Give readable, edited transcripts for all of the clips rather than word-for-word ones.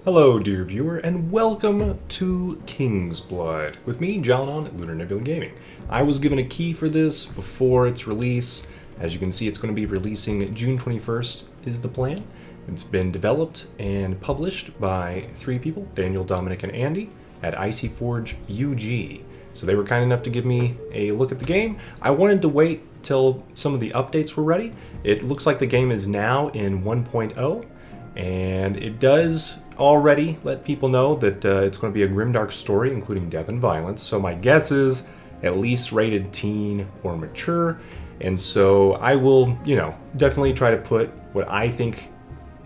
Hello, dear viewer, and welcome to Kingsblood, with me, John at Lunar Nebula Gaming. I was given a key for this before its release. As you can see, it's going to be releasing June 21st is the plan. It's been developed and published by three people, Daniel, Dominic, and Andy, at Icy Forge UG. So they were kind enough to give me a look at the game. I wanted to wait till some of the updates were ready. It looks like the game is now in 1.0, and it does already let people know that it's going to be a grimdark story, including death and violence. So my guess is at least rated teen or mature. And so I will, definitely try to put what I think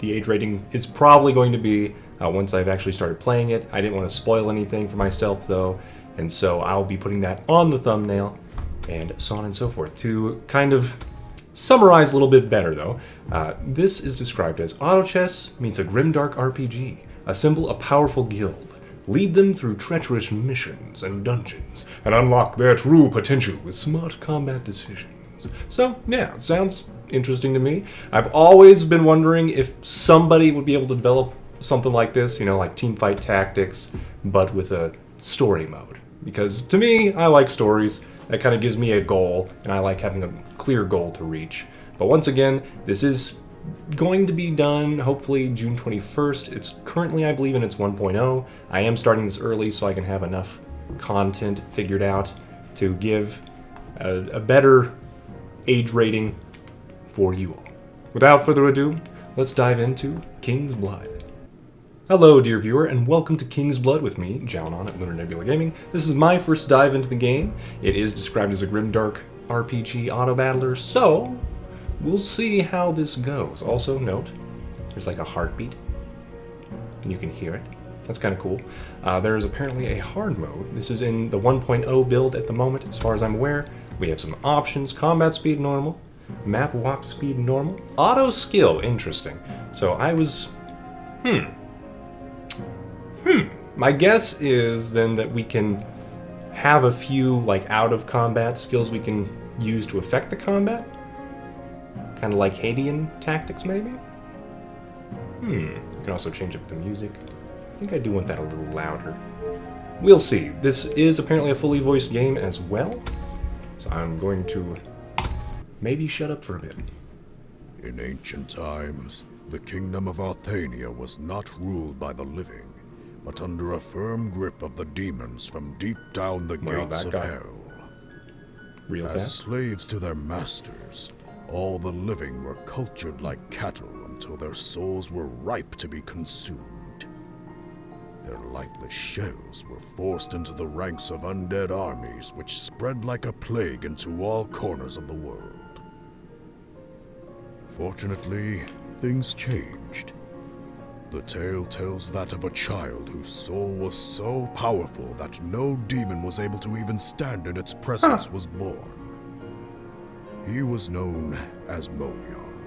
the age rating is probably going to be once I've actually started playing it. I didn't want to spoil anything for myself, though. And so I'll be putting that on the thumbnail and so on and so forth. To kind of summarize a little bit better, though, this is described as Autochess meets a grimdark RPG. Assemble a powerful guild. Lead them through treacherous missions and dungeons, and unlock their true potential with smart combat decisions. So, yeah, it sounds interesting to me. I've always been wondering if somebody would be able to develop something like this, like teamfight tactics, but with a story mode. Because to me, I like stories. That kind of gives me a goal, and I like having a clear goal to reach. But once again, this is going to be done hopefully June 21st. It's currently, I believe, in its 1.0. I am starting this early so I can have enough content figured out to give a better age rating for you all. Without further ado, let's dive into Kingsblood. Hello, dear viewer, and welcome to Kingsblood with me, John at Lunar Nebula Gaming. This is my first dive into the game. It is described as a grimdark RPG autobattler, so we'll see how this goes. Also, note, there's like a heartbeat, and you can hear it. That's kind of cool. There is apparently a hard mode. This is in the 1.0 build at the moment, as far as I'm aware. We have some options: combat speed normal, map walk speed normal, auto skill, interesting. So I was, my guess is then that we can have a few like out of combat skills we can use to affect the combat. Kind of like Hadean tactics, maybe? You can also change up the music. I think I do want that a little louder. We'll see. This is apparently a fully voiced game as well, so I'm going to maybe shut up for a bit. In ancient times, the kingdom of Arthania was not ruled by the living, but under a firm grip of the demons from deep down the gates of hell. Real As fast? slaves to their masters, all the living were cultured like cattle until their souls were ripe to be consumed. Their lifeless shells were forced into the ranks of undead armies, which spread like a plague into all corners of the world. Fortunately, things changed. The tale tells that of a child whose soul was so powerful that no demon was able to even stand in its presence was born. He was known as Moyan,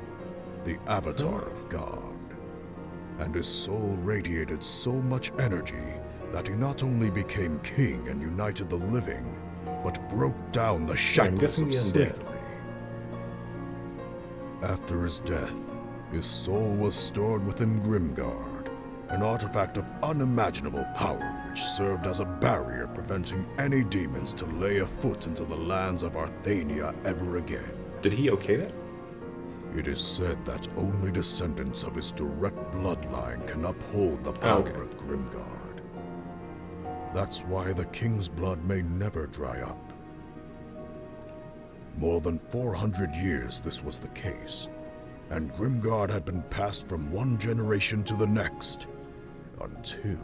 the avatar of God, and his soul radiated so much energy that he not only became king and united the living, but broke down the shackles of slavery. After his death, his soul was stored within Grimdark, an artifact of unimaginable power which served as a barrier preventing any demons to lay a foot into the lands of Arthania ever again. Did he okay that? It is said that only descendants of his direct bloodline can uphold the power of Grimdark. That's why the king's blood may never dry up. More than 400 years this was the case, and Grimdark had been passed from one generation to the next, until...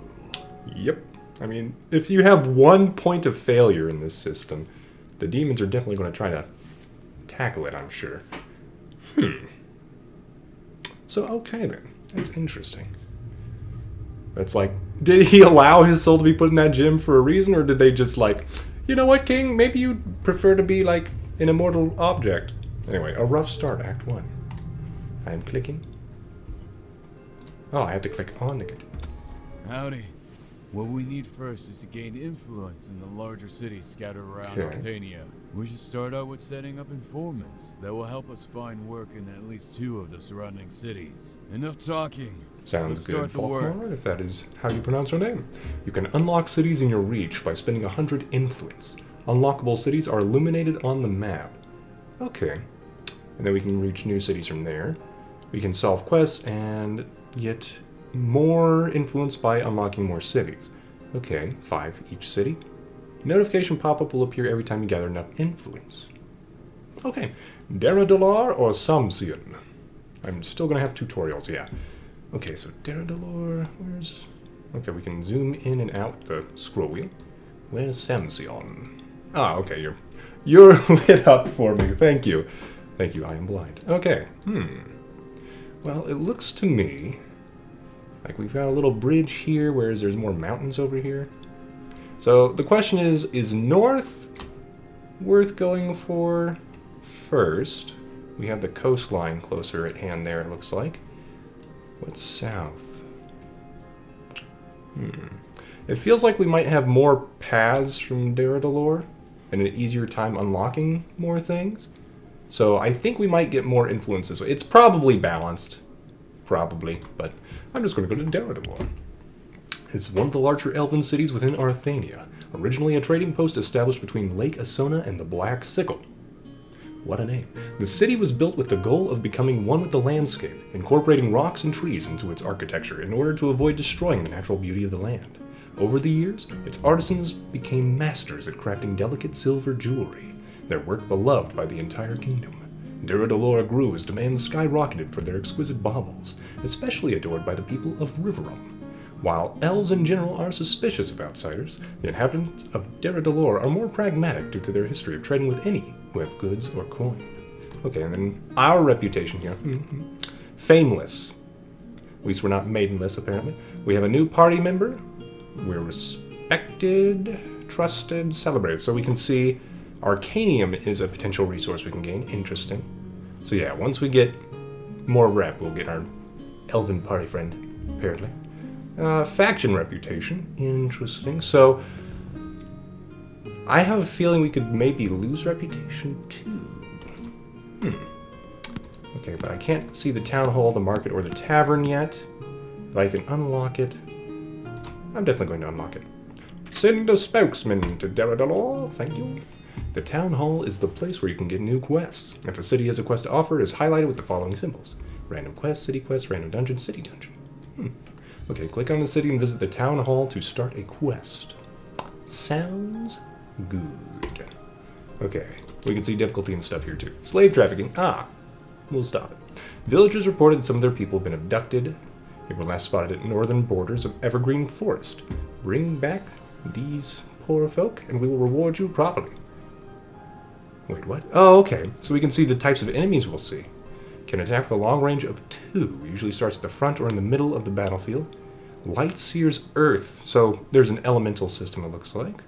Yep. I mean, if you have one point of failure in this system, the demons are definitely going to try to tackle it, I'm sure. So, okay then. That's interesting. That's like, did he allow his soul to be put in that gym for a reason, or did they just like, you know what, King? Maybe you'd prefer to be like an immortal object. Anyway, a rough start, Act 1. I am clicking. Oh, I have to click on the... Howdy. What we need first is to gain influence in the larger cities scattered around Arthania. We should start out with setting up informants that will help us find work in at least 2 of the surrounding cities. Enough talking. Sounds good, Let's start the work. Faulkner, if that is how you pronounce your name. You can unlock cities in your reach by spending 100 influence. Unlockable cities are illuminated on the map. Okay. And then we can reach new cities from there. We can solve quests and get more influence by unlocking more cities. Okay, 5 each city. Notification pop-up will appear every time you gather enough influence. Okay, Deradalar or Samsian? I'm still gonna have tutorials, yeah. Okay, so Deradalar, where's... Okay, we can zoom in and out with the scroll wheel. Where's Samsion? Ah, okay, you're lit up for me, thank you. Thank you, I am blind. Okay, Well, it looks to me like we've got a little bridge here, whereas there's more mountains over here. So the question is north worth going for first? We have the coastline closer at hand there, it looks like. What's south? It feels like we might have more paths from Deradalar and an easier time unlocking more things. So I think we might get more influence this way. It's probably balanced. Probably, but I'm just going to go to Deradalar. It's one of the larger elven cities within Arthania, originally a trading post established between Lake Asona and the Black Sickle. What a name. The city was built with the goal of becoming one with the landscape, incorporating rocks and trees into its architecture in order to avoid destroying the natural beauty of the land. Over the years, its artisans became masters at crafting delicate silver jewelry, their work beloved by the entire kingdom. Deradalar grew as demand skyrocketed for their exquisite baubles, especially adored by the people of Riverum. While elves in general are suspicious of outsiders, the inhabitants of Deradalar are more pragmatic due to their history of trading with any who have goods or coin. Okay, and then our reputation here. Fameless. At least we're not maidenless, apparently. We have a new party member. We're respected, trusted, celebrated. So we can see Arcanium is a potential resource we can gain. Interesting. So yeah, once we get more rep, we'll get our elven party friend, apparently. Faction reputation. Interesting. So I have a feeling we could maybe lose reputation too. Okay, but I can't see the town hall, the market, or the tavern yet. But I can unlock it. I'm definitely going to unlock it. Send a spokesman to Deradalar. Thank you. The town hall is the place where you can get new quests. If a city has a quest to offer, it is highlighted with the following symbols. Random quest, random dungeon, city dungeon. Okay, click on the city and visit the town hall to start a quest. Sounds good. Okay, we can see difficulty and stuff here too. Slave trafficking. We'll stop it. Villagers reported that some of their people have been abducted. They were last spotted at northern borders of Evergreen Forest. Bring back these poor folk, and we will reward you properly. Wait, what? Oh, okay. So we can see the types of enemies we'll see. Can attack with a long range of 2. Usually starts at the front or in the middle of the battlefield. Light sears earth. So there's an elemental system, it looks like.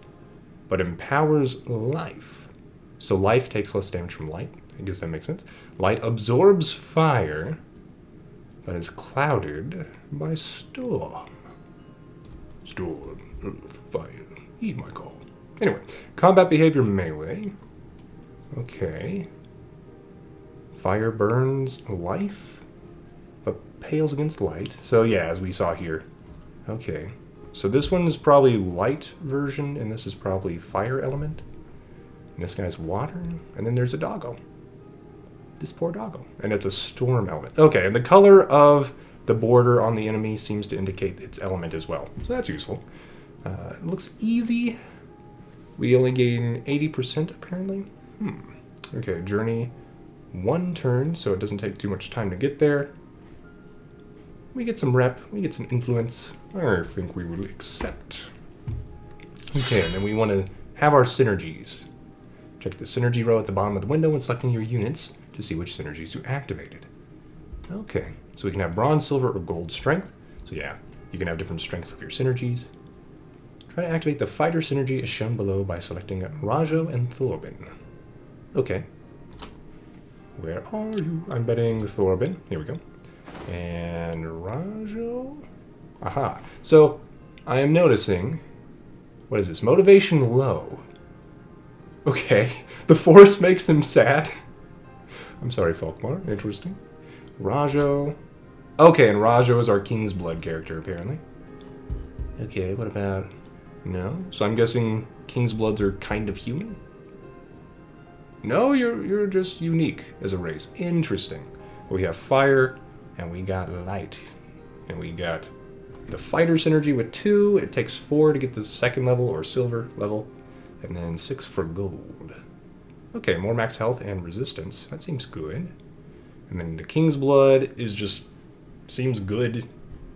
But empowers life. So life takes less damage from light. I guess that makes sense. Light absorbs fire, but is clouded by storm. Storm, earth, fire. Heed my call. Anyway, combat behavior melee. Okay. Fire burns life, but pales against light. So yeah, as we saw here. Okay. So this one is probably light version, and this is probably fire element. And this guy's water, and then there's a doggo. This poor doggo. And it's a storm element. Okay, and the color of the border on the enemy seems to indicate its element as well. So that's useful. It looks easy. We only gain 80% apparently. Okay, journey 1 turn, so it doesn't take too much time to get there. We get some rep, we get some influence. I think we will accept. Okay, and then we want to have our synergies. Check the synergy row at the bottom of the window when selecting your units to see which synergies you activated. Okay, so we can have bronze, silver, or gold strength. So yeah, you can have different strengths of your synergies. Try to activate the fighter synergy as shown below by selecting Rajo and Thorbin. Okay. Where are you? I'm betting Thorbin. Here we go. And Rajo. Aha. So I am noticing... What is this? Motivation low. Okay. The Force makes him sad. I'm sorry, Folkmar. Interesting. Rajo. Okay, and Rajo is our Kingsblood character, apparently. Okay, what about... No? So I'm guessing Kingsbloods are kind of human? No, you're just unique as a race. Interesting. We have fire, and we got light. And we got the fighter synergy with 2. It takes 4 to get the second level, or silver level. And then 6 for gold. Okay, more max health and resistance. That seems good. And then the Kingsblood is just... Seems good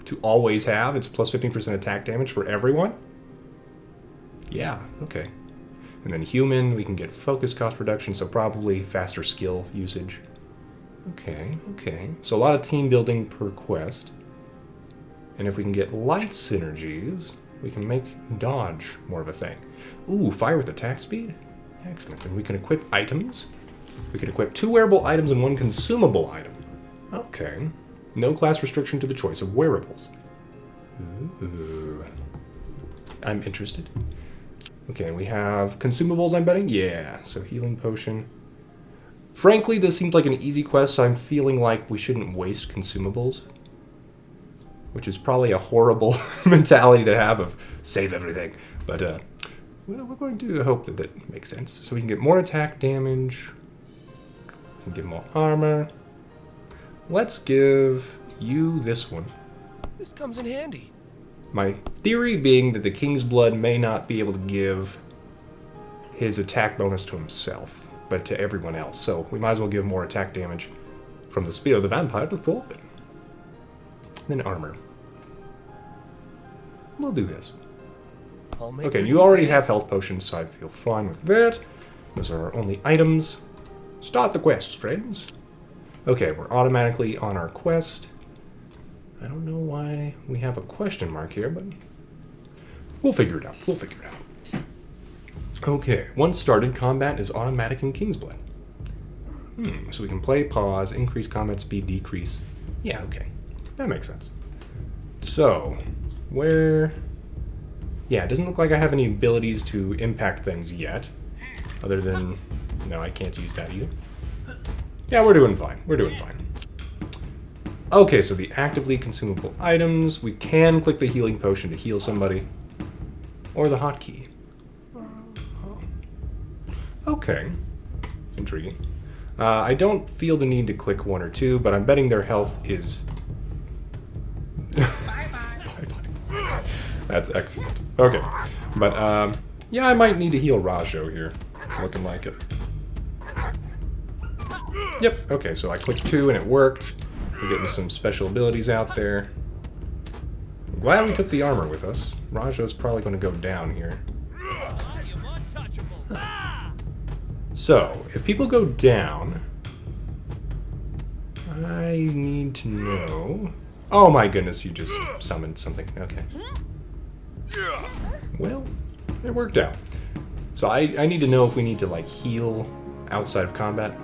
to always have. It's plus 15% attack damage for everyone. Yeah, okay. And then human, we can get focus cost reduction, so probably faster skill usage. Okay, okay. So a lot of team building per quest. And if we can get light synergies, we can make dodge more of a thing. Ooh, fire with attack speed? Excellent. And we can equip items. We can equip 2 wearable items and 1 consumable item. Okay. No class restriction to the choice of wearables. Ooh. I'm interested. Okay, we have consumables, I'm betting? Yeah, so healing potion. Frankly, this seems like an easy quest, so I'm feeling like we shouldn't waste consumables. Which is probably a horrible mentality to have of save everything. But, well, we're going to hope that that makes sense. So we can get more attack damage. We can get more armor. Let's give you this one. This comes in handy. My theory being that the Kingsblood may not be able to give his attack bonus to himself, but to everyone else. So we might as well give more attack damage from the Spear of the Vampire to Thorben. Then armor. We'll do this. Okay, you already have health potions, so I feel fine with that. Those are our only items. Start the quest, friends. Okay, we're automatically on our quest. I don't know why we have a question mark here, but we'll figure it out. We'll figure it out. Okay, once started, combat is automatic in Kingsblood. So we can play, pause, increase combat speed, decrease. Yeah, okay. That makes sense. So, where... Yeah, it doesn't look like I have any abilities to impact things yet. Other than... No, I can't use that either. Yeah, we're doing fine. We're doing fine. Okay, so the actively consumable items. We can click the healing potion to heal somebody. Or the hotkey. Okay. Intriguing. I don't feel the need to click 1 or 2, but I'm betting their health is... Bye-bye. That's excellent. Okay. But, yeah, I might need to heal Rajo here. It's looking like it. Yep, okay, so I clicked 2 and it worked. We're getting some special abilities out there. I'm glad we took the armor with us. Rajo's probably going to go down here. So, if people go down, I need to know... Oh my goodness, you just summoned something. Okay. Well, it worked out. So I need to know if we need to, like, heal outside of combat.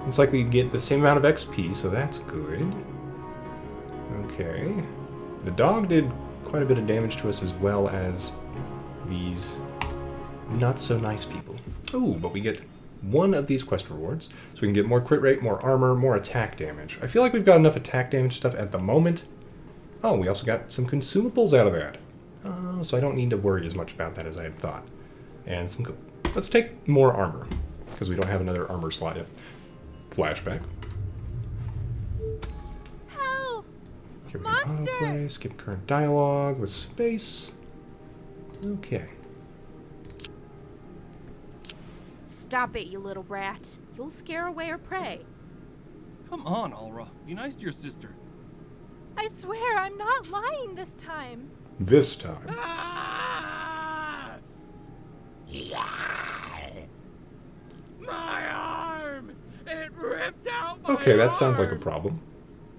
Looks like we get the same amount of XP, so that's good. Okay. The dog did quite a bit of damage to us as well as these not-so-nice people. Ooh, but we get one of these quest rewards. So we can get more crit rate, more armor, more attack damage. I feel like we've got enough attack damage stuff at the moment. Oh, we also got some consumables out of that. So I don't need to worry as much about that as I had thought. And some... Let's take more armor, because we don't have another armor slot yet. Flashback. Help! Here we go. Autoplay, skip current dialogue with space. Okay. Stop it, you little brat. You'll scare away her prey. Come on, Alra. Be nice to your sister. I swear I'm not lying this time. This time. My arm! It ripped out my Okay, that sounds like a problem.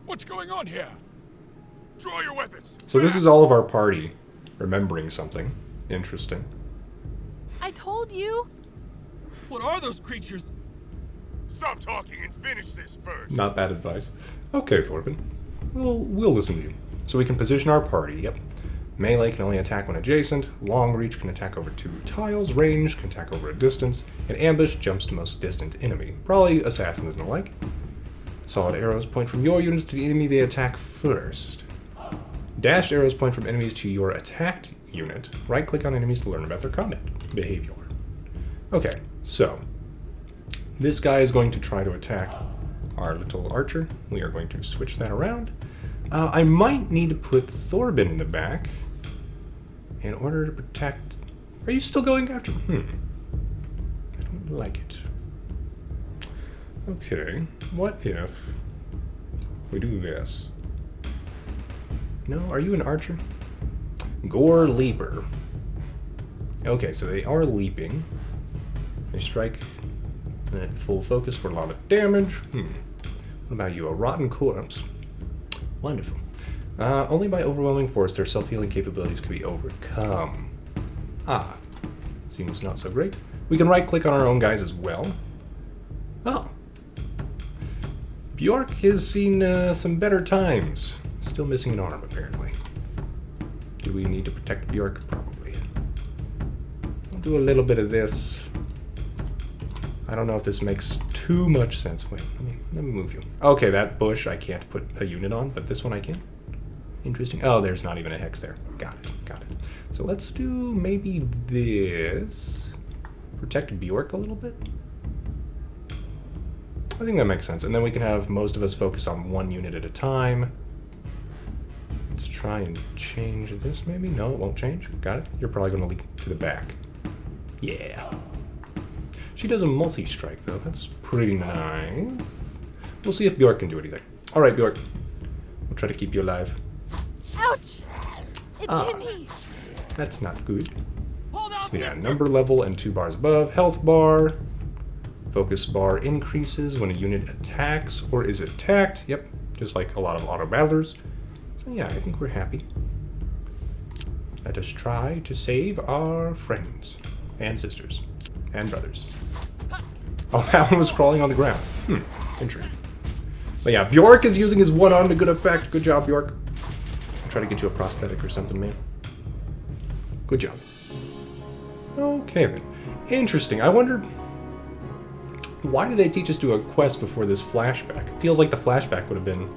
What's going on here? Draw your weapons. So this is all of our party remembering something. Interesting. I told you. What are those creatures? Stop talking and finish this first. Not bad advice. Okay, Thorben. We'll listen to you. So we can position our party. Yep. Melee can only attack when adjacent. Long reach can attack over 2 tiles. Range can attack over a distance. And ambush jumps to most distant enemy. Probably assassins and the like. Solid arrows point from your units to the enemy they attack first. Dashed arrows point from enemies to your attacked unit. Right-click on enemies to learn about their combat behavior. Okay, so this guy is going to try to attack our little archer. We are going to switch that around. I might need to put Thorbin in the back in order to protect... Are you still going after him? I don't like it. Okay, what if we do this? No, are you an archer? Gore Leaper. Okay, so they are leaping. They strike at full focus for a lot of damage. What about you? A rotten corpse. Wonderful. Only by overwhelming force their self-healing capabilities can be overcome. Ah, seems not so great. We can right-click on our own guys as well. Oh. Bjork has seen some better times. Still missing an arm, apparently. Do we need to protect Bjork? Probably. I'll do a little bit of this. I don't know if this makes too much sense. Wait, let me move you. Okay, that bush I can't put a unit on, but this one I can. Interesting. Oh, there's not even a hex there. Got it, got it. So let's do maybe this. Protect Bjork a little bit. I think that makes sense. And then we can have most of us focus on one unit at a time. Let's try and change this maybe. No, it won't change. Got it. You're probably going to leap to the back. Yeah. She does a multi-strike, though. That's pretty nice. We'll see if Bjork can do anything. All right, Bjork. We'll try to keep you alive. Ouch! It hit me. That's not good. Hold on, So yeah, sister. number level and 2 bars above. Health bar. Focus bar increases when a unit attacks or is attacked. Yep, just like a lot of autobattlers. So yeah, I think we're happy. Let us try to save our friends and sisters and brothers. Oh, that one was crawling on the ground. Intriguing. But yeah, Bjork is using his one arm to good effect. Good job, Bjork. I'll try to get you a prosthetic or something, man. Good job. Okay, then. Interesting. I wonder... Why did they teach us to do a quest before this flashback? It feels like the flashback would have been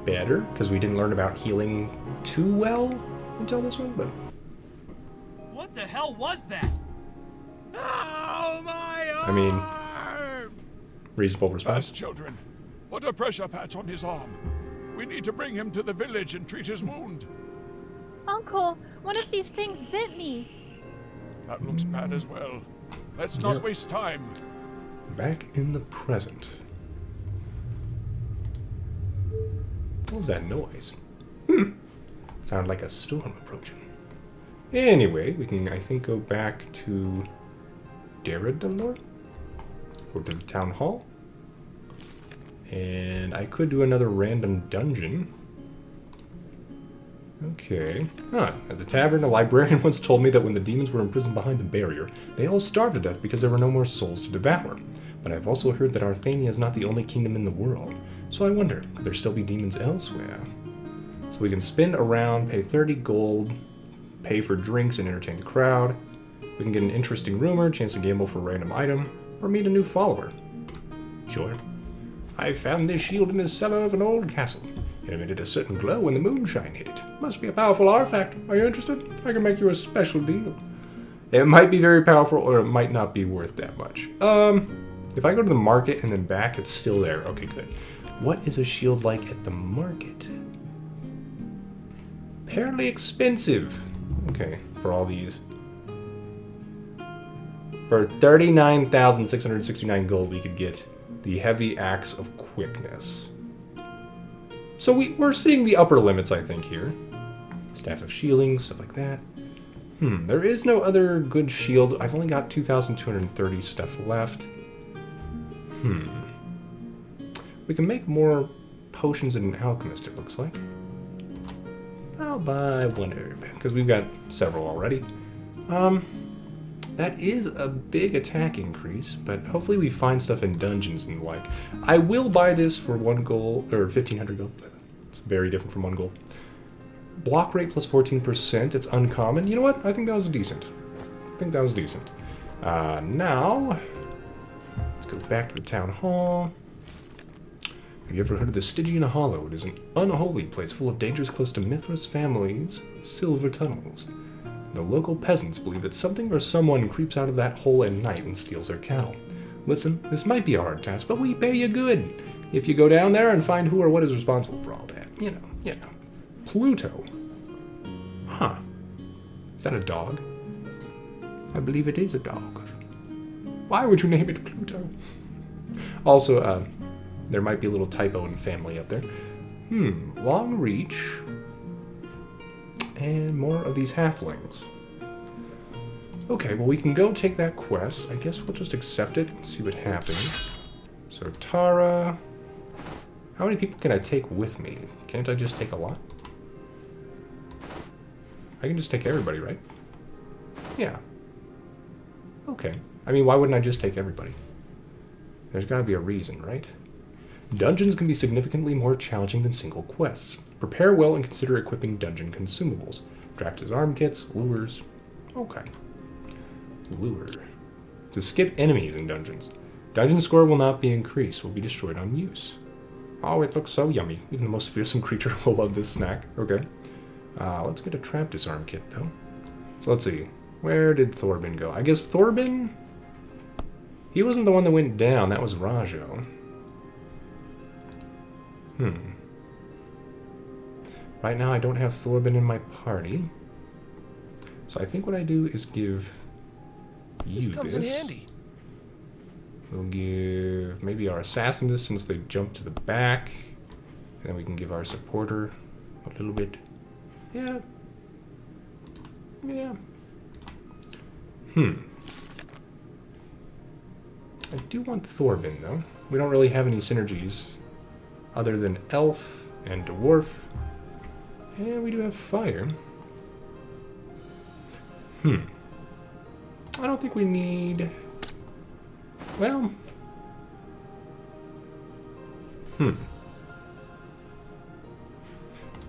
better, because we didn't learn about healing too well until this one, but... What the hell was that? Oh, my arm! I mean, reasonable response. Fast, children. Put a pressure patch on his arm. We need to bring him to the village and treat his wound. Uncle, one of these things bit me. That looks bad as well. Let's not waste time. Back in the present. What was that noise? Sounded like a storm approaching. Anyway, we can, I think, go back to Daradalor? Go to the town hall. And I could do another random dungeon. Okay. At the tavern, a librarian once told me that when the demons were imprisoned behind the barrier, they all starved to death because there were no more souls to devour. But I've also heard that Arthania is not the only kingdom in the world. So I wonder, could there still be demons elsewhere? So we can spin around, pay 30 gold, pay for drinks and entertain the crowd. We can get an interesting rumor, chance to gamble for a random item, or meet a new follower. Sure. I found this shield in the cellar of an old castle. It emitted a certain glow when the moonshine hit it. Must be a powerful artifact. Are you interested? I can make you a special deal. It might be very powerful, or it might not be worth that much. If I go to the market and then back, it's still there. Okay, good. What is a shield like at the market? Apparently expensive. Okay, for all these. For 39,669 gold, we could get the Heavy Axe of Quickness. So we're seeing the upper limits, I think, here. Staff of Shielding, stuff like that. There is no other good shield. I've only got 2,230 stuff left. We can make more potions than an alchemist, it looks like. I'll buy one herb, because we've got several already. That is a big attack increase, but hopefully we find stuff in dungeons and the like. I will buy this for 1 gold, or 1,500 gold. It's very different from 1 gold. Block rate plus 14%. It's uncommon. You know what? I think that was decent. Now, let's go back to the town hall. Have you ever heard of the Stygian Hollow? It is an unholy place full of dangers close to Mithras family's silver tunnels. The local peasants believe that something or someone creeps out of that hole at night and steals their cattle. Listen, this might be a hard task, but we pay you good if you go down there and find who or what is responsible for all that. You know. Pluto. Huh. Is that a dog? I believe it is a dog. Why would you name it Pluto? Also, there might be a little typo in family up there. Long reach. And more of these halflings. Okay, well we can go take that quest. I guess we'll just accept it and see what happens. So Tara... How many people can I take with me? Can't I just take a lot? I can just take everybody, right? Yeah. Okay. I mean, why wouldn't I just take everybody? There's gotta be a reason, right? Dungeons can be significantly more challenging than single quests. Prepare well and consider equipping dungeon consumables. Draft as arm kits, lures. Okay. Lure. To skip enemies in dungeons. Dungeon score will not be increased, will be destroyed on use. Oh, it looks so yummy. Even the most fearsome creature will love this snack. Okay. Let's get a trap disarm kit, though. So let's see. Where did Thorbin go? I guess Thorbin... He wasn't the one that went down. That was Rajo. Right now I don't have Thorbin in my party. So I think what I do is give you this. Comes in handy. We'll give maybe our assassin this since they jumped to the back. And then we can give our supporter a little bit. Yeah. I do want Thorbin, though. We don't really have any synergies other than elf and dwarf. And we do have fire. I don't think we need... Well...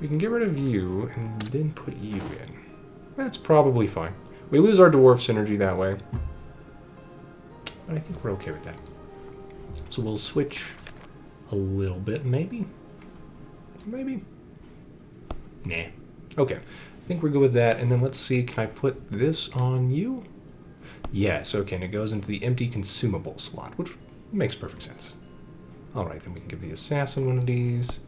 We can get rid of you and then put you in. That's probably fine. We lose our dwarf synergy that way. But I think we're okay with that. So we'll switch a little bit, maybe? Maybe? Nah. Okay. I think we're good with that. And then let's see, can I put this on you? Yes, okay, and it goes into the empty consumable slot, which makes perfect sense. Alright, then we can give the assassin one of these.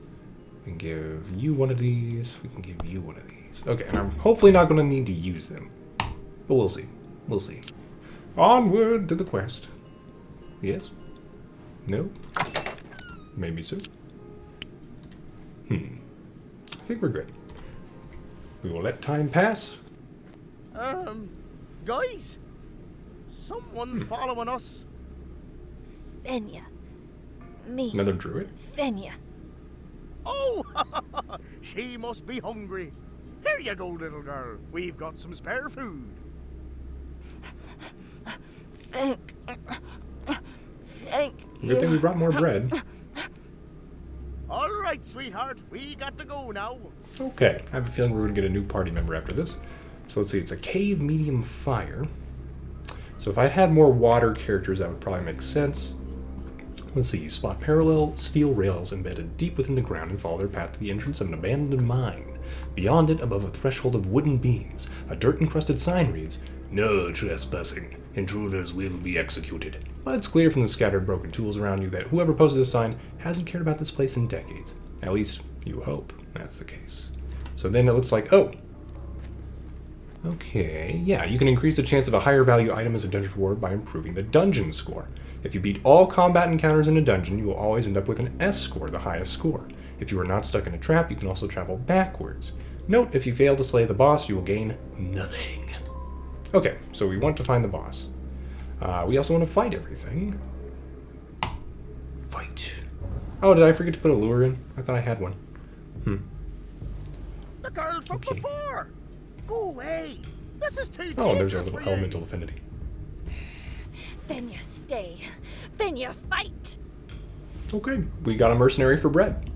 We can give you one of these. We can give you one of these. Okay, and I'm hopefully not going to need to use them. But we'll see. We'll see. Onward to the quest. Yes? No? Maybe so. I think we're good. We will let time pass. Guys? Someone's following us. Fenya. Me. Another druid? Fenya. Oh! She must be hungry. Here you go, little girl. We've got some spare food. Thank you. Good thing we brought more bread. All right, sweetheart. We got to go now. Okay, I have a feeling we're going to get a new party member after this. So let's see, it's a cave medium fire. So if I had more water characters, that would probably make sense. Let's see, you spot parallel steel rails embedded deep within the ground and follow their path to the entrance of an abandoned mine. Beyond it, above a threshold of wooden beams, a dirt-encrusted sign reads, "No trespassing. Intruders will be executed." But it's clear from the scattered broken tools around you that whoever posted this sign hasn't cared about this place in decades. At least, you hope that's the case. So then it looks like, oh. Okay, yeah, you can increase the chance of a higher value item as a dungeon reward by improving the dungeon score. If you beat all combat encounters in a dungeon, you will always end up with an S score, the highest score. If you are not stuck in a trap, you can also travel backwards. Note, if you fail to slay the boss, you will gain nothing. Okay, so we want to find the boss. We also want to fight everything. Fight. Oh, did I forget to put a lure in? I thought I had one. The girl from before. Go away. This is too Oh, there's our dangerous little for you. elemental affinity. Fenya, stay. Fenya, fight. Okay, we got a mercenary for bread.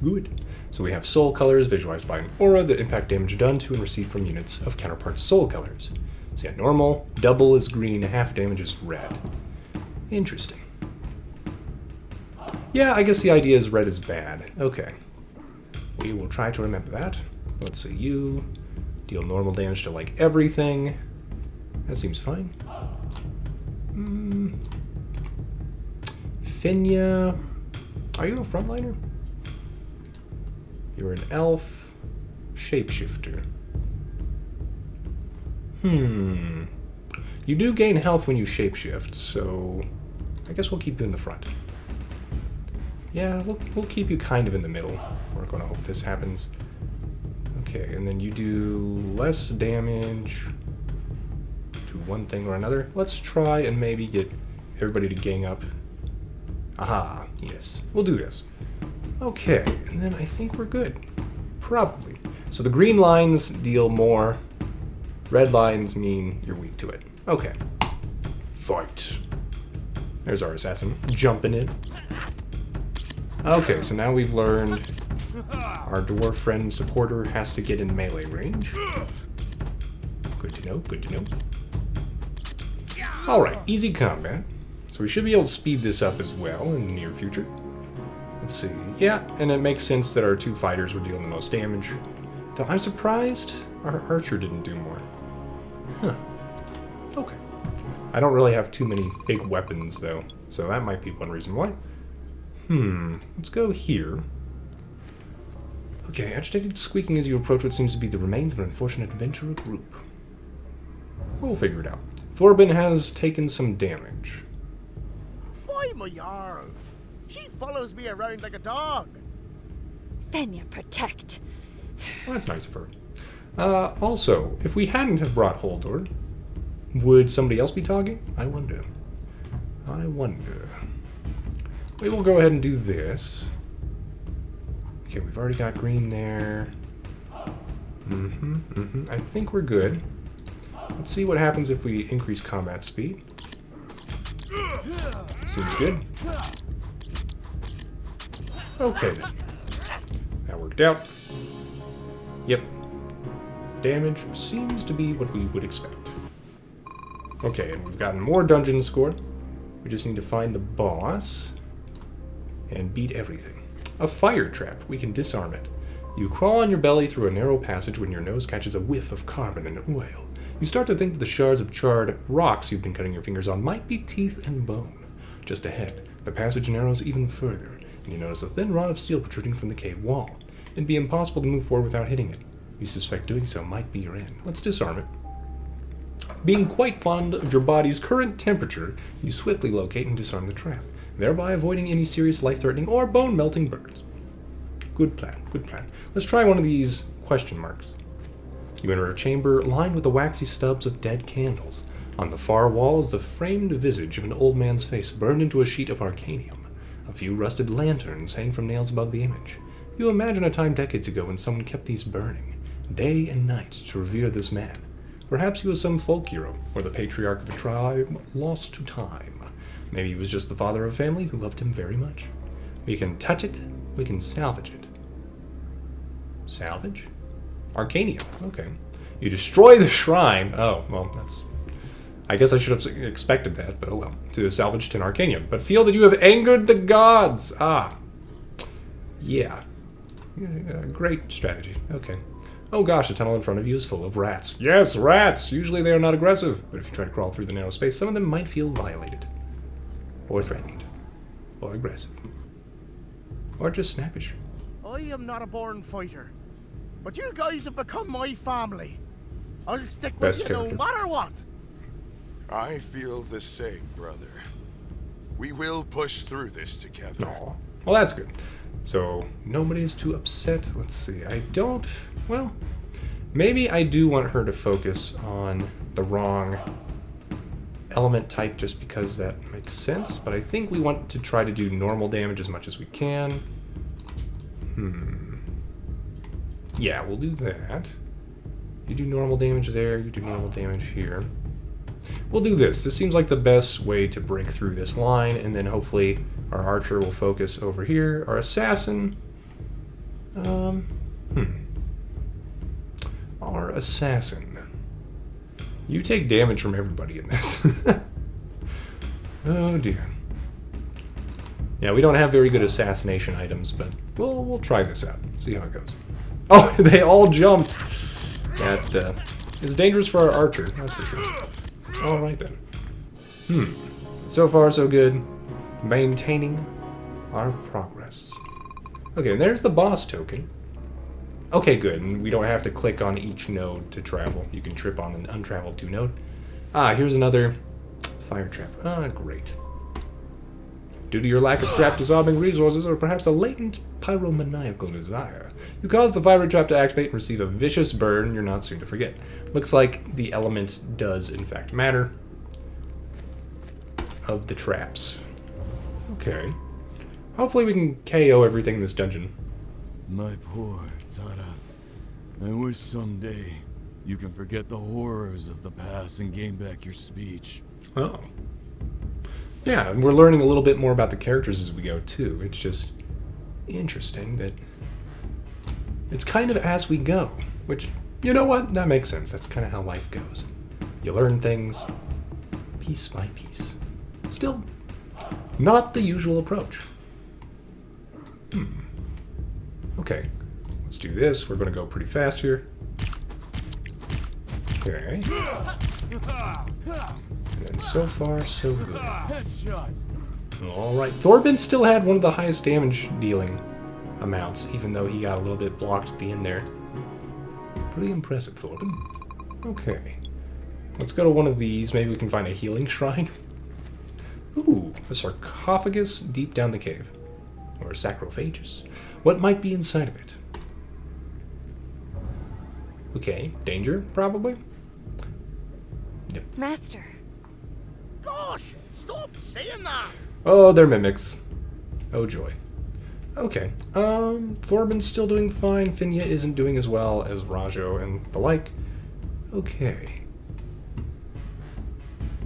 Good. So we have soul colors visualized by an aura that impact damage done to and received from units of counterpart soul colors. So yeah, normal, double is green, half damage is red. Interesting. Yeah, I guess the idea is red is bad. Okay. We will try to remember that. Let's see, you deal normal damage to like everything. That seems fine. Finya, are you a frontliner? You're an elf, shapeshifter. You do gain health when you shapeshift, so I guess we'll keep you in the front. Yeah, we'll keep you kind of in the middle. We're gonna hope this happens. Okay, and then you do less damage to one thing or another. Let's try and maybe get everybody to gang up. Aha, yes. We'll do this. Okay, and then I think we're good. Probably. So the green lines deal more. Red lines mean you're weak to it. Okay. Fight. There's our assassin jumping in. Okay, so now we've learned our dwarf friend supporter has to get in melee range. Good to know, good to know. Alright, easy combat. So we should be able to speed this up as well in the near future. Let's see. Yeah, and it makes sense that our two fighters were dealing the most damage. Though I'm surprised our archer didn't do more. Huh. Okay. I don't really have too many big weapons, though, so that might be one reason why. Let's go here. Okay, agitated squeaking as you approach what seems to be the remains of an unfortunate adventurer group. We'll figure it out. Thorbin has taken some damage. Why, my Jarl? She follows me around like a dog. Fenya, protect. Well, that's nice of her. Also, if we hadn't have brought Holdor, would somebody else be talking? I wonder. I wonder. We will go ahead and do this. Okay, we've already got green there. I think we're good. Let's see what happens if we increase combat speed. Seems good. Okay then. That worked out. Yep. Damage seems to be what we would expect. Okay, and we've gotten more dungeons scored. We just need to find the boss and beat everything. A fire trap. We can disarm it. You crawl on your belly through a narrow passage when your nose catches a whiff of carbon and oil. You start to think that the shards of charred rocks you've been cutting your fingers on might be teeth and bone. Just ahead, the passage narrows even further, and you notice a thin rod of steel protruding from the cave wall. It'd be impossible to move forward without hitting it. You suspect doing so might be your end. Let's disarm it. Being quite fond of your body's current temperature, you swiftly locate and disarm the trap, thereby avoiding any serious life-threatening or bone-melting burns. Good plan, good plan. Let's try one of these question marks. You enter a chamber lined with the waxy stubs of dead candles. On the far wall is the framed visage of an old man's face burned into a sheet of arcanium. A few rusted lanterns hang from nails above the image. You imagine a time decades ago when someone kept these burning, day and night, to revere this man. Perhaps he was some folk hero, or the patriarch of a tribe lost to time. Maybe he was just the father of a family who loved him very much. We can touch it, we can salvage it. Salvage? Arcanium, okay. You destroy the shrine. Oh, well, that's... I guess I should have expected that, but oh well. To salvage 10 Arcanium. But feel that you have angered the gods! Ah. Yeah. Great strategy. Okay. Oh gosh, the tunnel in front of you is full of rats. Yes, rats! Usually they are not aggressive, but if you try to crawl through the narrow space, some of them might feel violated. Or threatened. Or aggressive. Or just snappish. I am not a born fighter, but you guys have become my family. I'll stick with Best you character. no matter what. I feel the same, brother. We will push through this together. Aw. Well, that's good. So, nobody's too upset. Let's see. I don't... Well, maybe I do want her to focus on the wrong element type just because that makes sense, but I think we want to try to do normal damage as much as we can. Yeah, we'll do that. You do normal damage there, you do normal damage here. We'll do this. This seems like the best way to break through this line, and then hopefully our archer will focus over here. Our assassin... Our assassin. You take damage from everybody in this. Oh dear. Yeah, we don't have very good assassination items, but we'll try this out. See how it goes. Oh, they all jumped! That is dangerous for our archer, that's for sure. Alright then. So far so good. Maintaining our progress. Okay, and there's the boss token. Okay, good, and we don't have to click on each node to travel. You can trip on an untraveled 2 node. Ah, here's another fire trap. Ah, great. Due to your lack of trap dissolving resources, or perhaps a latent pyromaniacal desire, you cause the fire trap to activate and receive a vicious burn you're not soon to forget. Looks like the element does in fact matter of the traps. Okay. Hopefully we can KO everything in this dungeon. My poor Tara. I wish someday you can forget the horrors of the past and gain back your speech. Oh. Yeah, and we're learning a little bit more about the characters as we go, too. It's just interesting that it's kind of as we go, which, you know what? That makes sense. That's kind of how life goes. You learn things piece by piece. Still, not the usual approach. Okay, let's do this. We're going to go pretty fast here. Okay. And so far, so good. Alright, Thorben still had one of the highest damage dealing amounts, even though he got a little bit blocked at the end there. Pretty impressive, Thorben. Okay. Let's go to one of these. Maybe we can find a healing shrine. Ooh, a sarcophagus deep down the cave. Or a sarcophagus. What might be inside of it? Okay, danger, probably? Yep. Master. Gosh, stop saying that! Oh, they're mimics. Oh joy. Okay. Thorben's still doing fine. Finya isn't doing as well as Rajo and the like. Okay.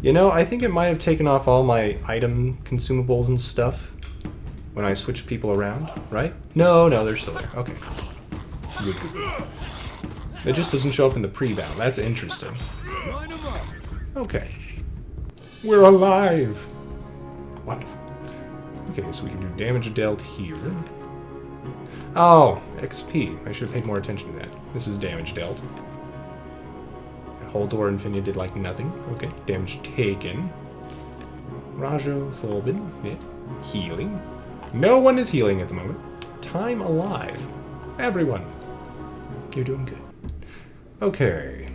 You know, I think it might have taken off all my item consumables and stuff when I switched people around, right? No, they're still there. Okay. Good. It just doesn't show up in the pre-battle. That's interesting. Okay. We're alive! Wonderful. Okay, so we can do damage dealt here. Oh, XP. I should have paid more attention to that. This is damage dealt. Holdor and Finya did like nothing. Okay, damage taken. Rajo, Thorben, yeah. Healing. No one is healing at the moment. Time alive. Everyone. You're doing good. Okay.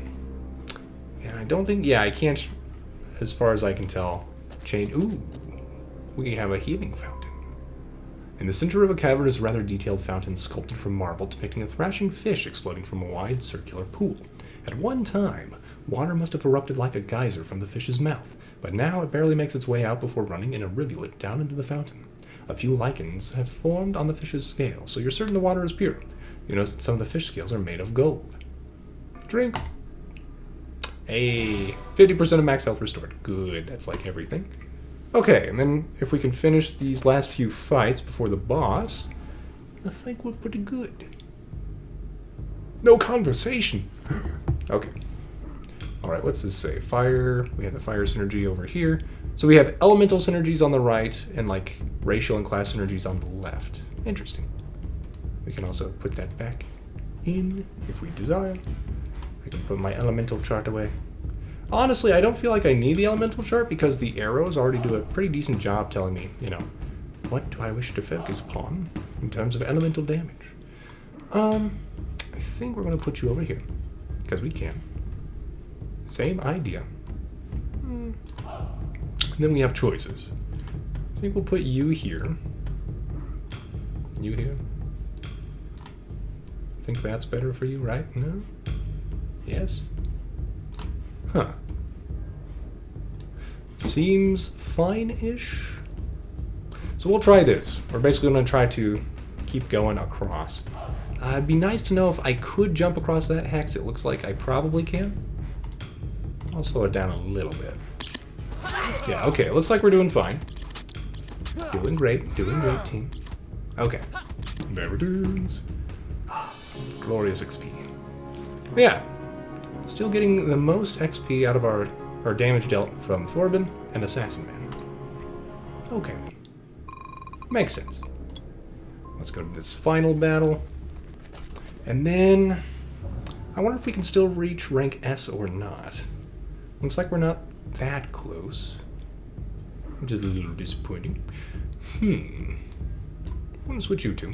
Yeah, I don't think... Yeah, I can't, as far as I can tell, change... Ooh. We have a healing fountain. In the center of a cavern is a rather detailed fountain sculpted from marble depicting a thrashing fish exploding from a wide circular pool. At one time, water must have erupted like a geyser from the fish's mouth, but now it barely makes its way out before running in a rivulet down into the fountain. A few lichens have formed on the fish's scales, so you're certain the water is pure. You notice that some of the fish scales are made of gold. Drink. Hey, 50% of max health restored. Good, that's like everything. Okay, and then if we can finish these last few fights before the boss, I think we're pretty good. No conversation. Okay. Alright, what's this say? Fire. We have the fire synergy over here. So we have elemental synergies on the right and like racial and class synergies on the left. Interesting. We can also put that back in if we desire. I can put my elemental chart away. Honestly, I don't feel like I need the elemental chart because the arrows already do a pretty decent job telling me, you know, what do I wish to focus upon in terms of elemental damage. I think we're going to put you over here because we can. Same idea. And then we have choices. I think we'll put you here. You here. Think that's better for you, right? No? Yes? Huh. Seems fine-ish. So we'll try this. We're basically going to try to keep going across. It'd be nice to know if I could jump across that hex. It looks like I probably can. I'll slow it down a little bit. Yeah, okay. It looks like we're doing fine. Doing great, team. Okay. There it is. Glorious XP. Yeah. Still getting the most XP out of our damage dealt from Thorben and Assassin Man. Okay. Makes sense. Let's go to this final battle. And then I wonder if we can still reach rank S or not. Looks like we're not that close, which is a little disappointing. I'm gonna switch you two.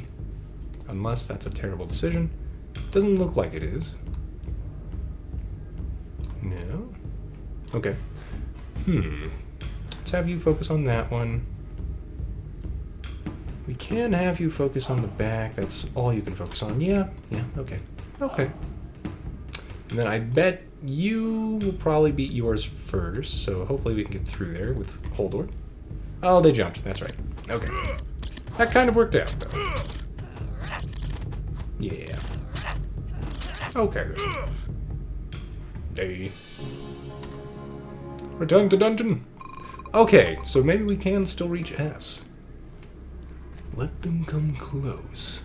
Unless that's a terrible decision. Doesn't look like it is. No? Okay. Let's have you focus on that one. We can have you focus on the back. That's all you can focus on. Yeah, okay. Okay. And then I bet you will probably beat yours first, so hopefully we can get through there with Holdor. Oh, they jumped. That's right. Okay. That kind of worked out, though. Yeah. Okay. Hey. Return to dungeon. Okay, so maybe we can still reach S. Let them come close.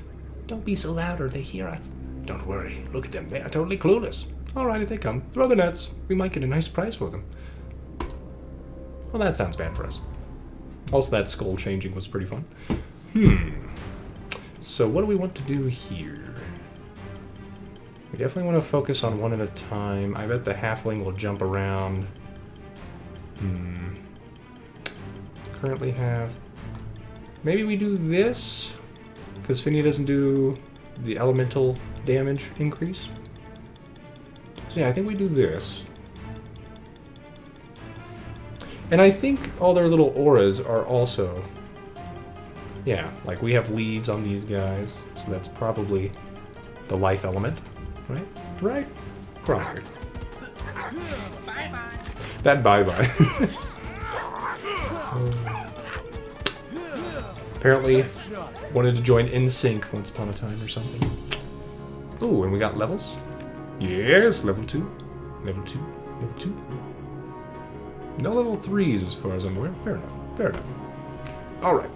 Don't be so loud or they hear us. Don't worry. Look at them. They are totally clueless. Alright, if they come, throw the nets. We might get a nice prize for them. Well, that sounds bad for us. Also, that skull changing was pretty fun. So what do we want to do here? We definitely want to focus on one at a time. I bet the halfling will jump around. Currently have... Maybe we do this? Because Finia doesn't do the elemental damage increase. So yeah, I think we do this. And I think all their little auras are also... Yeah, like we have leaves on these guys, so that's probably the life element, right? Right? Probably. Bye-bye. That bye-bye. Apparently wanted to join NSYNC once upon a time or something. Ooh, and we got levels? Yes, level 2. Level 2. Level 2. No level 3s as far as I'm aware. Fair enough. Fair enough. Alright.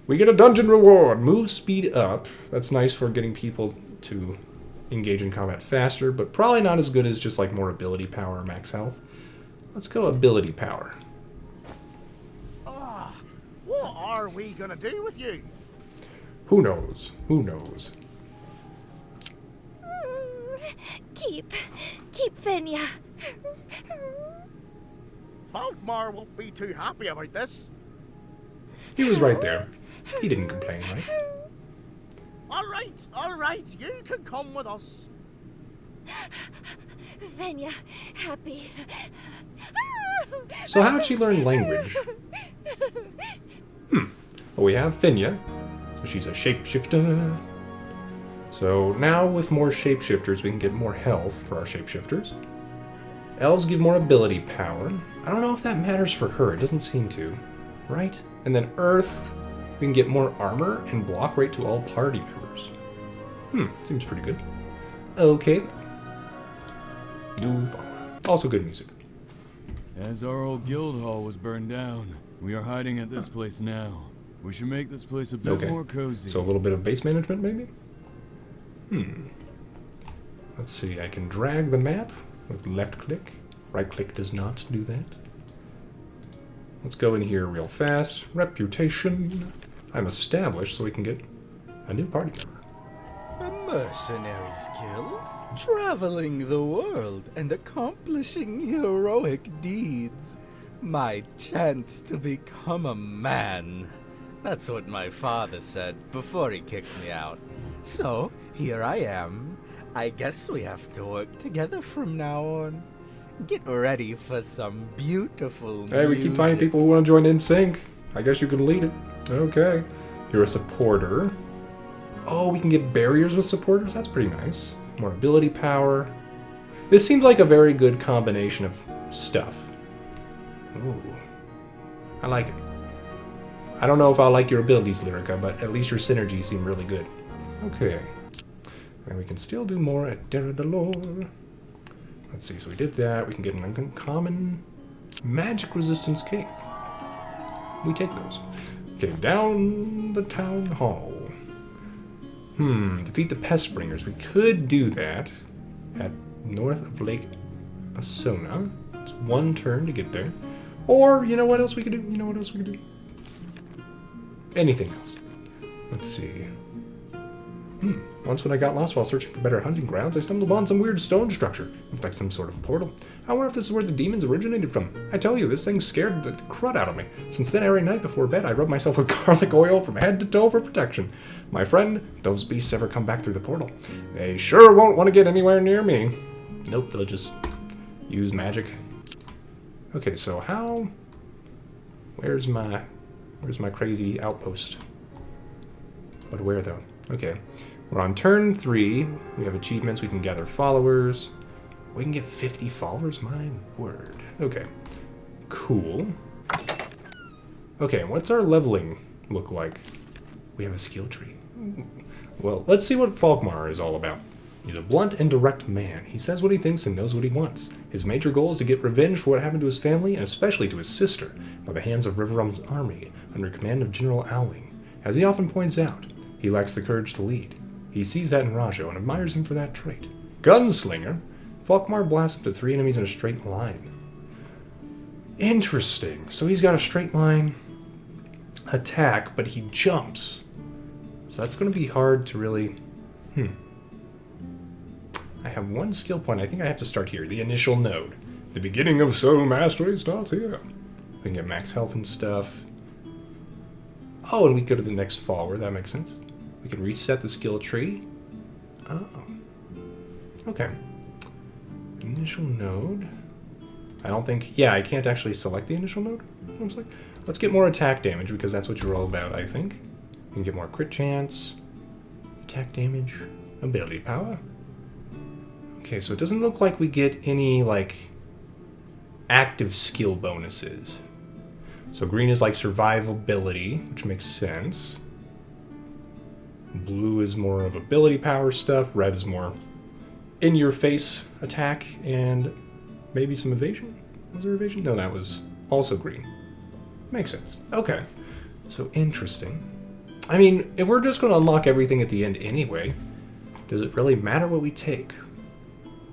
We get a dungeon reward. Move speed up. That's nice for getting people to engage in combat faster, but probably not as good as just like more ability power or max health. Let's go ability power. What are we gonna do with you? Who knows? Who knows? Keep Finia. Falkmar won't be too happy about this. He was right there. He didn't complain, right? All right, you can come with us. Finia, happy. So how did she learn language? Well, we have Finia, so she's a shapeshifter. So now with more shapeshifters, we can get more health for our shapeshifters. Elves give more ability power. I don't know if that matters for her. It doesn't seem to, right? And then Earth, we can get more armor and block rate to all party members. Seems pretty good. Okay. Do follow. Also good music. As our old guild hall was burned down, we are hiding at this place now. We should make this place a bit more cozy. So a little bit of base management, maybe? Let's see, I can drag the map with left click. Right click does not do that. Let's go in here real fast. Reputation. I'm established so we can get a new party member. A mercenaries guild, traveling the world and accomplishing heroic deeds. My chance to become a man. That's what my father said before he kicked me out. So, here I am. I guess we have to work together from now on. Get ready for some beautiful Hey, we keep finding people who want to join NSYNC. I guess you can lead it. Okay. You're a supporter. Oh, we can get barriers with supporters? That's pretty nice. More ability power. This seems like a very good combination of stuff. Ooh. I like it. I don't know if I'll like your abilities, Lyrica, but at least your synergies seem really good. Okay. And we can still do more at Deradalor. Let's see, so we did that. We can get an uncommon magic resistance cape. We take those. Okay, down the town hall. Defeat the pest bringers. We could do that at north of Lake Asona. It's 1 turn to get there. Or, you know what else we could do? You know what else we could do? Anything else. Let's see. Once when I got lost while searching for better hunting grounds, I stumbled upon some weird stone structure. It looked like some sort of portal. I wonder if this is where the demons originated from. I tell you, this thing scared the crud out of me. Since then, every night before bed, I rub myself with garlic oil from head to toe for protection. My friend, if those beasts ever come back through the portal, they sure won't want to get anywhere near me. Nope, they'll just use magic. Okay, so how... Where's my crazy outpost? But where, though? Okay. We're on turn 3. We have achievements. We can gather followers. We can get 50 followers? My word. Okay. Cool. Okay, what's our leveling look like? We have a skill tree. Well, let's see what Falkmar is all about. He's a blunt and direct man. He says what he thinks and knows what he wants. His major goal is to get revenge for what happened to his family, and especially to his sister, by the hands of Riverrum's army, under command of General Owling. As he often points out, he lacks the courage to lead. He sees that in Rajo and admires him for that trait. Gunslinger! Falkmar blasts up to 3 enemies in a straight line. Interesting. So he's got a straight line attack, but he jumps. So that's going to be hard to really... I have 1 skill point. I think I have to start here. The initial node. The beginning of soul mastery starts here. We can get max health and stuff. Oh, and we go to the next follower. That makes sense. We can reset the skill tree. Oh. Okay. Initial node. I don't think... Yeah, I can't actually select the initial node. Looks like. Let's get more attack damage, because that's what you're all about, I think. We can get more crit chance. Attack damage. Ability power. Okay, so it doesn't look like we get any, like, active skill bonuses. So green is like survivability, which makes sense. Blue is more of ability power stuff. Red is more in-your-face attack and maybe some evasion. Was there evasion? No, that was also green. Makes sense. Okay. So interesting. I mean, if we're just going to unlock everything at the end anyway, does it really matter what we take?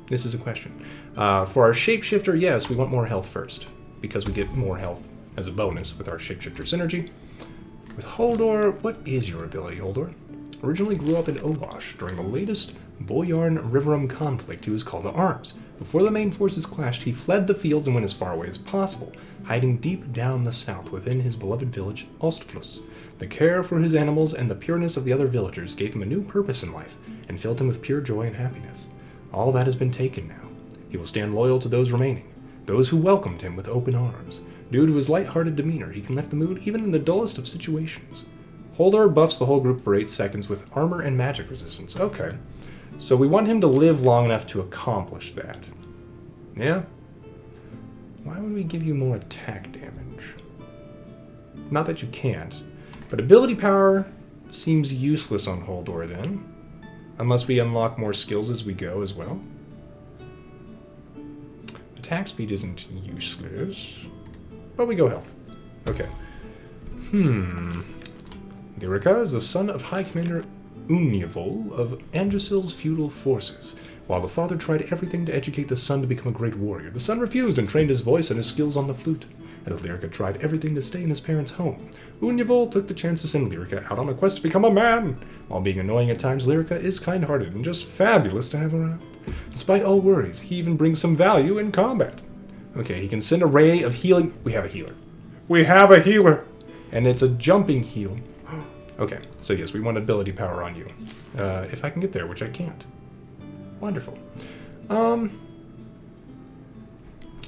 This is a question. For our shapeshifter, yes, we want more health first, because we get more health as a bonus with our shapeshifter synergy. With Holdor, what is your ability, Holdor? Originally grew up in Obosh. During the latest Boyarn-Riverum conflict, he was called to arms. Before the main forces clashed, he fled the fields and went as far away as possible, hiding deep down the south within his beloved village, Ostfluss. The care for his animals and the pureness of the other villagers gave him a new purpose in life, and filled him with pure joy and happiness. All that has been taken now. He will stand loyal to those remaining, those who welcomed him with open arms. Due to his light-hearted demeanor, he can lift the mood even in the dullest of situations. Holdor buffs the whole group for 8 seconds with armor and magic resistance. Okay. So we want him to live long enough to accomplish that. Yeah? Why would we give you more attack damage? Not that you can't. But ability power seems useless on Holdor then. Unless we unlock more skills as we go as well. Attack speed isn't useless. But we go health. Okay. Lyrica is the son of High Commander Unyavol of Angesil's feudal forces. While the father tried everything to educate the son to become a great warrior, the son refused and trained his voice and his skills on the flute. As Lyrica tried everything to stay in his parents' home, Unyavol took the chance to send Lyrica out on a quest to become a man. While being annoying at times, Lyrica is kind-hearted and just fabulous to have around. Despite all worries, he even brings some value in combat. Okay, he can send a ray of healing. We have a healer. We have a healer! And it's a jumping heal. Okay, so yes, we want ability power on you. If I can get there, which I can't. Wonderful.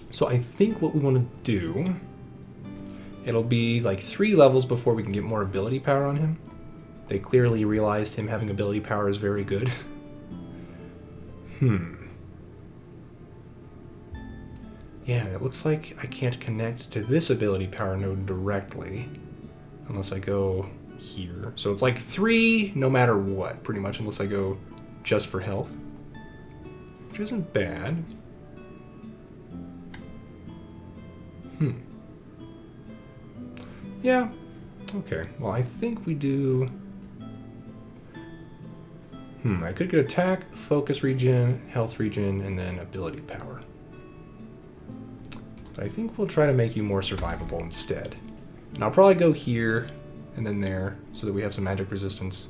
So I think what we want to do, it'll be like 3 levels before we can get more ability power on him. They clearly realized him having ability power is very good. Yeah, it looks like I can't connect to this ability power node directly. Unless I go here. So it's like 3 no matter what, pretty much, unless I go just for health. Which isn't bad. Yeah. Okay. Well, I think we do... I could get attack, focus regen, health regen, and then ability power. But I think we'll try to make you more survivable instead. And I'll probably go here and then there so that we have some magic resistance.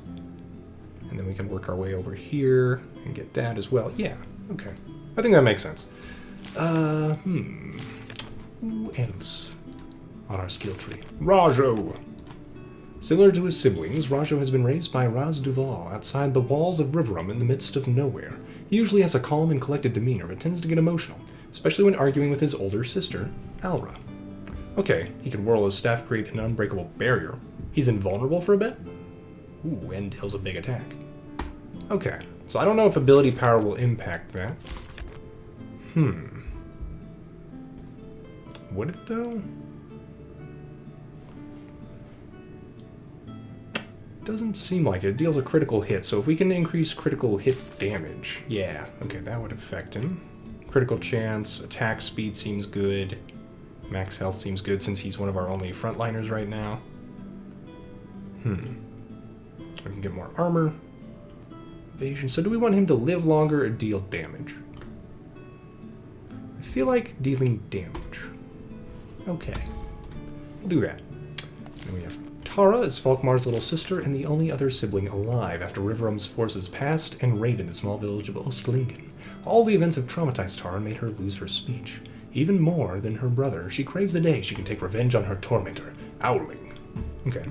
And then we can work our way over here and get that as well. Yeah, okay. I think that makes sense. Who else on our skill tree? Rajo! Similar to his siblings, Rajo has been raised by Raz Duval outside the walls of Riverum in the midst of nowhere. He usually has a calm and collected demeanor, but tends to get emotional, especially when arguing with his older sister, Alra. Okay, he can whirl his staff, create an unbreakable barrier. He's invulnerable for a bit? Ooh, and deals a big attack. Okay, so I don't know if ability power will impact that. Would it though? Doesn't seem like it. It deals a critical hit, so if we can increase critical hit damage, yeah, okay, that would affect him. Critical chance, attack speed seems good. Max health seems good since he's one of our only frontliners right now. We can get more armor. Evasion. So do we want him to live longer or deal damage? I feel like dealing damage. Okay. We'll do that. Then we have Tara is Falkmar's little sister and the only other sibling alive after Riverum's forces passed and raided the small village of Ostlingen. All the events have traumatized Tara and made her lose her speech. Even more than her brother, she craves the day she can take revenge on her tormentor, Owling. Okay.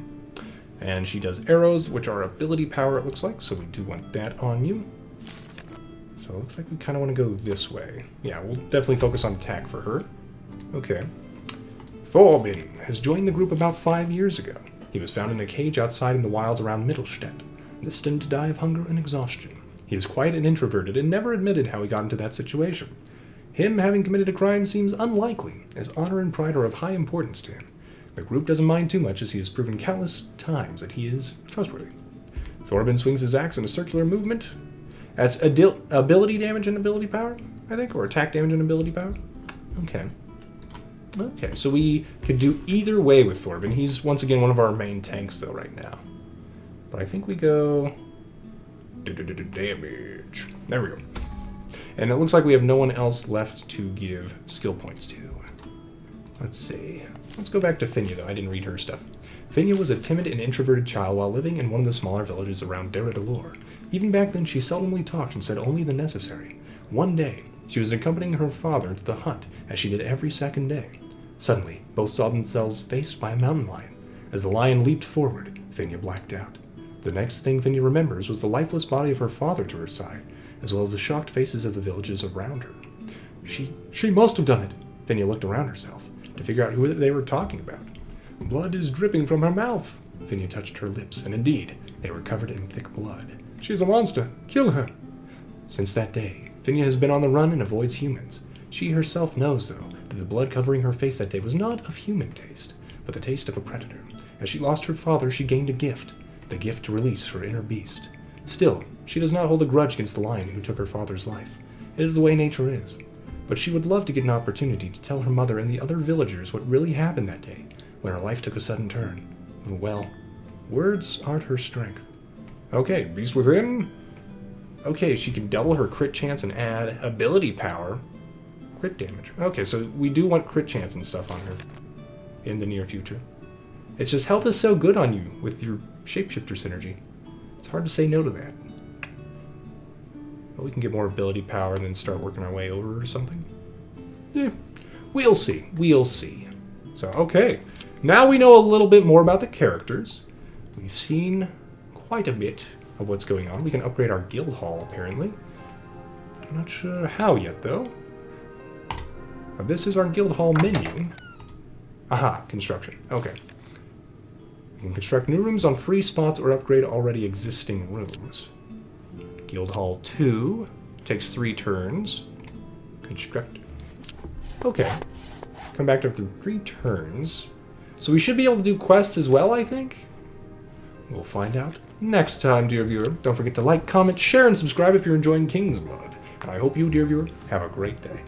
And she does arrows, which are ability power, it looks like, so we do want that on you. So it looks like we kind of want to go this way. Yeah, we'll definitely focus on attack for her. Okay. Thorbin has joined the group about 5 years ago. He was found in a cage outside in the wilds around Mittelstadt, destined to die of hunger and exhaustion. He is quiet and introverted and never admitted how he got into that situation. Him having committed a crime seems unlikely, as honor and pride are of high importance to him. The group doesn't mind too much as he has proven countless times that he is trustworthy. Thorbin swings his axe in a circular movement. That's ability damage and ability power, I think, or attack damage and ability power. Okay. Okay, so we could do either way with Thorbin. He's, once again, one of our main tanks, though, right now. But I think we go... damage. There we go. And it looks like we have no one else left to give skill points to. Let's see. Let's go back to Finya, though. I didn't read her stuff. Finya was a timid and introverted child while living in one of the smaller villages around Deradalor. Even back then, she seldomly talked and said only the necessary. One day, she was accompanying her father into the hunt, as she did every second day. Suddenly, both saw themselves faced by a mountain lion. As the lion leaped forward, Finya blacked out. The next thing Finya remembers was the lifeless body of her father to her side, as well as the shocked faces of the villagers around her. She must have done it. Finya looked around herself to figure out who they were talking about. Blood is dripping from her mouth. Finya touched her lips, and indeed, they were covered in thick blood. She's a monster. Kill her. Since that day, Finya has been on the run and avoids humans. She herself knows, though, that the blood covering her face that day was not of human taste, but the taste of a predator. As she lost her father, she gained a gift, the gift to release her inner beast. Still, she does not hold a grudge against the lion who took her father's life. It is the way nature is. But she would love to get an opportunity to tell her mother and the other villagers what really happened that day, when her life took a sudden turn. Well, words aren't her strength. Okay, Beast Within. Okay, she can double her crit chance and add ability power. Crit damage. Okay, so we do want crit chance and stuff on her in the near future. It's just health is so good on you with your shapeshifter synergy. It's hard to say no to that. But we can get more ability power and then start working our way over or something. Yeah, we'll see. We'll see. So, okay. Now we know a little bit more about the characters. We've seen quite a bit of what's going on. We can upgrade our guild hall, apparently. I'm not sure how yet, though. But this is our guild hall menu. Aha, construction. Okay. We can construct new rooms on free spots or upgrade already existing rooms. Guild Hall 2 takes 3 turns. Construct. Okay. Come back after 3 turns. So we should be able to do quests as well, I think. We'll find out next time, dear viewer. Don't forget to like, comment, share, and subscribe if you're enjoying Kingsblood. And I hope you, dear viewer, have a great day.